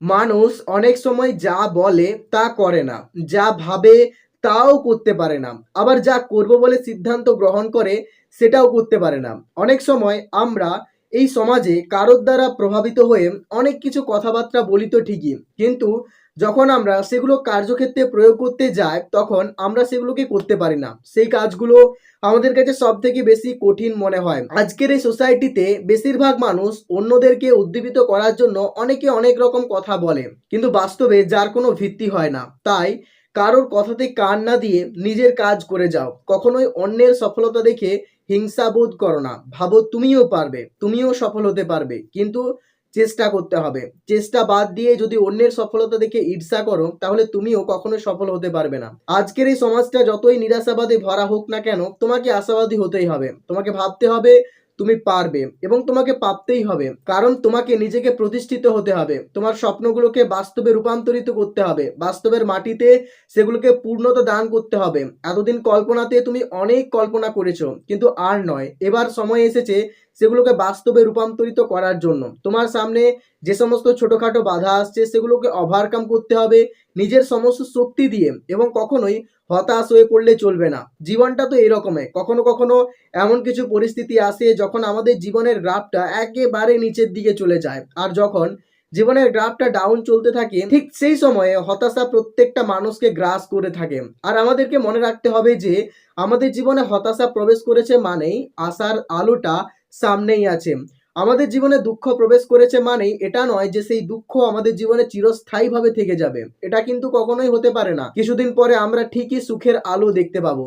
মানুষ অনেক সময় যা বলে তা করে না, যা ভাবে তাও করতে পারে না, আবার যা করব বলে সিদ্ধান্ত গ্রহণ করে সেটাও করতে পারে না। অনেক সময় আমরা এই সমাজে কারোর দ্বারা প্রভাবিত হয়ে অনেক কিছু কথাবার্তা বলি তো ঠিকই, কিন্তু যখন আমরা সেগুলো কার্যক্ষেত্রে প্রয়োগ করতে যাই তখন আমরা সেগুলোকে করতে পারি না। সেই কাজগুলো আমাদের কাছে সব থেকে বেশি কঠিন মনে হয়। আজকের এই সোসাইটিতে বেশিরভাগ মানুষ অন্যদেরকে উদ্দীপিত করার জন্য অনেকে অনেক রকম কথা বলে, কিন্তু বাস্তবে যার কোনো ভিত্তি হয় না। তাই কারোর কথাতে কান না দিয়ে নিজের কাজ করে যাও। কখনোই অন্যের সফলতা দেখে হিংসা বোধ করো না। ভাবো তুমিও পারবে, তুমিও সফল হতে পারবে, কিন্তু চেষ্টা করতে হবে। চেষ্টা বাদ দিয়ে যদি অন্যের সফলতা দেখে ঈর্ষা করো তাহলে তুমিও কখনো সফল হতে পারবে না। আজকের এই সমাজটা যতই নিরাশাবাদে ভরা হোক না কেন, তোমাকে আশাবাদী হতেই হবে। তোমাকে ভাবতে হবে তুমি পারবে, এবং তোমাকে পারতেই হবে, কারণ তোমাকে নিজেকে প্রতিষ্ঠিত হতে হবে। তোমার স্বপ্নগুলোকে বাস্তবে রূপান্তরিত করতে হবে, বাস্তবের মাটিতে সেগুলোকে পূর্ণতা দান করতে হবে। এতদিন কল্পনাতে তুমি অনেক কল্পনা করেছো, কিন্তু আর নয়, এবার সময় এসেছে সেগুলোকে বাস্তবে রূপান্তরিত করার জন্য। তোমার সামনে যে সমস্ত ছোটখাটো বাধা আসছে সেগুলোকে ওভারকাম করতে হবে নিজের সমস্ত শক্তি দিয়ে, এবং কখনোই হতাশ হয়ে পড়লে চলবে না। জীবনটা তো এরকমই, কখনো কখনো এমন কিছু পরিস্থিতি আসে যখন আমাদের জীবনের গ্রাফটা একেবারে নিচের দিকে চলে যায়, আর যখন জীবনের গ্রাফটা ডাউন চলতে থাকে ঠিক সেই সময়ে হতাশা প্রত্যেকটা মানুষকে গ্রাস করে থাকে। আর আমাদেরকে মনে রাখতে হবে যে আমাদের জীবনে হতাশা প্রবেশ করেছে মানেই আশার আলোটা সামনেই আছে। আমাদের জীবনে দুঃখ প্রবেশ করেছে মানেই এটা নয় যে সেই দুঃখ আমাদের জীবনে চিরস্থায়ীভাবে থেকে যাবে। এটা কিন্তু কখনোই হতে পারে না। কিছুদিন পরে আমরা ঠিকই সুখের আলো দেখতে পাবো।